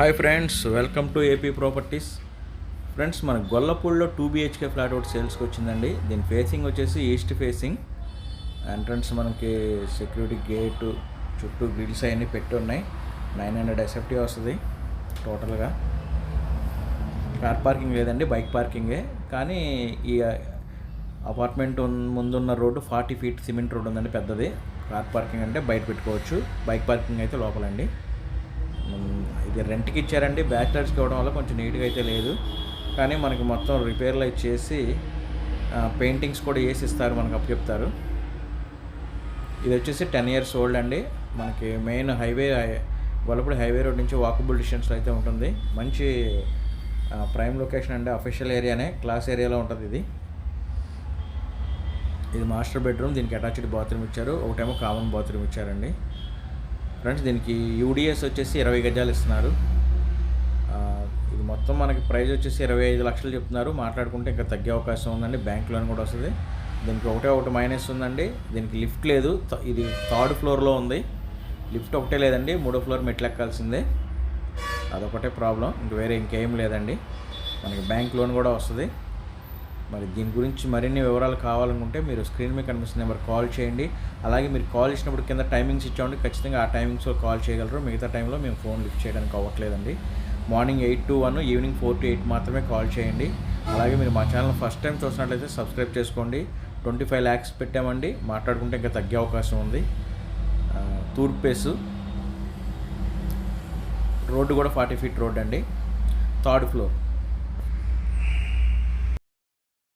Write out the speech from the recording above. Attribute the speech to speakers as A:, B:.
A: Hi friends, welcome to AP properties. Friends, మన గొల్లపూడిలో 2 BHK flat ఒకటి సేల్స్కి వచ్చిందండి. దీని ఫేసింగ్ వచ్చేసి ఈస్ట్ ఫేసింగ్. ఎంట్రన్స్ మనకి సెక్యూరిటీ గేటు చుట్టూ గ్రిల్స్ అవన్నీ పెట్టి ఉన్నాయి. 900 SFT వస్తుంది టోటల్గా. కార్ పార్కింగ్ లేదండి, బైక్ పార్కింగే. కానీ ఈ అపార్ట్మెంట్ ముందున్న రోడ్డు 40 feet సిమెంట్ రోడ్ ఉందండి, పెద్దది. కార్ పార్కింగ్ అంటే బయట పెట్టుకోవచ్చు, బైక్ పార్కింగ్ అయితే లోపలండి. ఇది రెంట్కి ఇచ్చారండి, బ్యాచిలర్స్కి ఇవ్వడం వల్ల కొంచెం నీట్గా అయితే లేదు. కానీ మనకి మొత్తం రిపేర్లు ఇచ్చేసి పెయింటింగ్స్ కూడా వేసి ఇస్తారు, మనకు అప్పు చెప్తారు. ఇది వచ్చేసి 10 years ఓల్డ్ అండి. మనకి main highway, Gollapudi highway road నుంచి వాకబుల్ డిస్టెన్స్లో అయితే ఉంటుంది. మంచి ప్రైమ్ లొకేషన్ అండి, అఫీషియల్ ఏరియానే, క్లాస్ ఏరియాలో ఉంటుంది ఇది. ఇది మాస్టర్ బెడ్రూమ్, దీనికి అటాచ్డ్ బాత్రూమ్ ఇచ్చారు, ఒకటేమో కామన్ బాత్రూమ్ ఇచ్చారండి. ఫ్రెండ్స్, దీనికి యూడిఎస్ వచ్చేసి 20 గజాలు ఇస్తున్నారు. ఇది మొత్తం మనకి ప్రైస్ వచ్చేసి 25 లక్షలు చెప్తున్నారు. మాట్లాడుకుంటే ఇంకా తగ్గే అవకాశం ఉందండి, బ్యాంక్ లోన్ కూడా వస్తుంది. దీనికి ఒకటి మైనస్ ఉందండి, దీనికి లిఫ్ట్ లేదు. ఇది 3rd floorలో ఉంది, లిఫ్ట్ ఒకటే లేదండి, 3వ ఫ్లోర్ మెట్లు ఎక్కాల్సిందే. అదొకటే ప్రాబ్లం, వేరే ఇంకేం లేదండి. మనకి బ్యాంక్ లోన్ కూడా వస్తుంది. మరి దీని గురించి మరిన్ని వివరాలు కావాలనుకుంటే మీరు స్క్రీన్ మీద కనిపిస్తున్న నెంబర్ కాల్ చేయండి. అలాగే మీరు కాల్ చేసినప్పుడు కింద టైమింగ్స్ ఇచ్చామండి, ఖచ్చితంగా ఆ టైమింగ్స్లో కాల్ చేయగలరు. మిగతా టైంలో మేము ఫోన్ లిఫ్ట్ చేయడానికి అవ్వట్లేదండి. మార్నింగ్ 8 to 1, ఈవినింగ్ 4 to 8 మాత్రమే కాల్ చేయండి. అలాగే మీరు మా ఛానల్ ఫస్ట్ టైం చూసినట్లయితే సబ్స్క్రైబ్ చేసుకోండి. 25 lakhs పెట్టామండి, మాట్లాడుకుంటే ఇంకా తగ్గే అవకాశం ఉంది. తూర్పు పేసు రోడ్డు కూడా 40 feet రోడ్ అండి, 3rd floor.